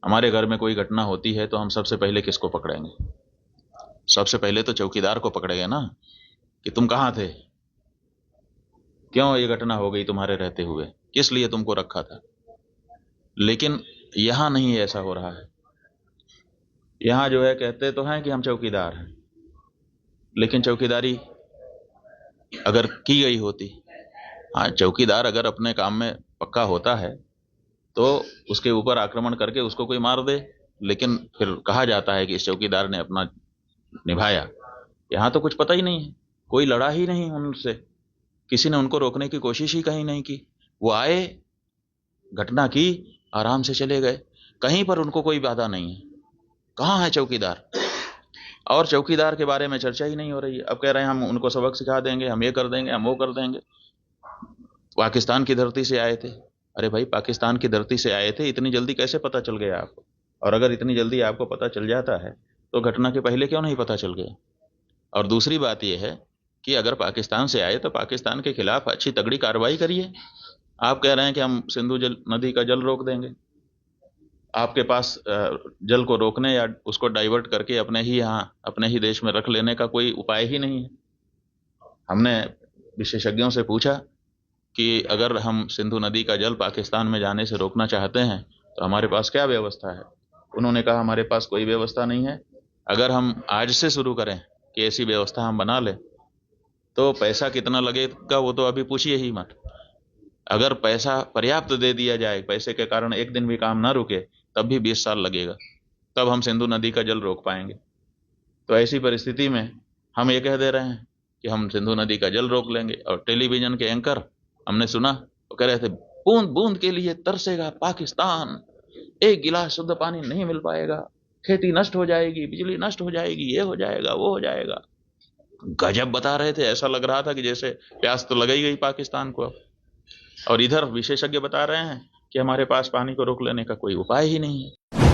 हमारे घर में कोई घटना होती है तो हम सबसे पहले किसको पकड़ेंगे? सबसे पहले तो चौकीदार को पकड़ेंगे ना, कि तुम कहाँ थे, क्यों ये घटना हो गई तुम्हारे रहते हुए, किस लिए तुमको रखा था। लेकिन यहां नहीं ऐसा हो रहा है। यहां जो है कहते तो हैं कि हम चौकीदार हैं, लेकिन चौकीदारी अगर की गई होती, हाँ चौकीदार अगर अपने काम में पक्का होता है तो उसके ऊपर आक्रमण करके उसको कोई मार दे, लेकिन फिर कहा जाता है कि इस चौकीदार ने अपना निभाया। यहां तो कुछ पता ही नहीं है, कोई लड़ा ही नहीं उनसे, किसी ने उनको रोकने की कोशिश ही कहीं नहीं की। वो आए, घटना की, आराम से चले गए, कहीं पर उनको कोई बाधा नहीं है। कहाँ है चौकीदार? और चौकीदार के बारे में चर्चा ही नहीं हो रही है। अब कह रहे हैं हम उनको सबक सिखा देंगे, हम ये कर देंगे, हम वो कर देंगे। पाकिस्तान की धरती से आए थे। अरे भाई, पाकिस्तान की धरती से आए थे, इतनी जल्दी कैसे पता चल गया आपको? और अगर इतनी जल्दी आपको पता चल जाता है तो घटना के पहले क्यों नहीं पता चल गया? और दूसरी बात यह है कि अगर पाकिस्तान से आए तो पाकिस्तान के खिलाफ अच्छी तगड़ी कार्रवाई करिए। आप कह रहे हैं कि हम सिंधु नदी का जल रोक देंगे। आपके पास जल को रोकने या उसको डाइवर्ट करके अपने ही यहाँ, अपने ही देश में रख लेने का कोई उपाय ही नहीं है। हमने विशेषज्ञों से पूछा कि अगर हम सिंधु नदी का जल पाकिस्तान में जाने से रोकना चाहते हैं तो हमारे पास क्या व्यवस्था है। उन्होंने कहा हमारे पास कोई व्यवस्था नहीं है। अगर हम आज से शुरू करें कि ऐसी व्यवस्था हम बना लें तो पैसा कितना लगेगा वो तो अभी पूछिए ही मत। अगर पैसा पर्याप्त दे दिया जाए, पैसे के कारण एक दिन भी काम ना रुके, तब भी 20 साल लगेगा, तब हम सिंधु नदी का जल रोक पाएंगे। तो ऐसी परिस्थिति में हम ये कह दे रहे हैं कि हम सिंधु नदी का जल रोक लेंगे। और टेलीविजन के एंकर हमने सुना, वो कह रहे थे बूंद बूंद के लिए तरसेगा पाकिस्तान, एक गिलास शुद्ध पानी नहीं मिल पाएगा, खेती नष्ट हो जाएगी, बिजली नष्ट हो जाएगी, ये हो जाएगा, वो हो जाएगा। गजब बता रहे थे, ऐसा लग रहा था कि जैसे प्यास तो लग ही गई पाकिस्तान को अब। और इधर विशेषज्ञ बता रहे हैं कि हमारे पास पानी को रोक लेने का कोई उपाय ही नहीं है।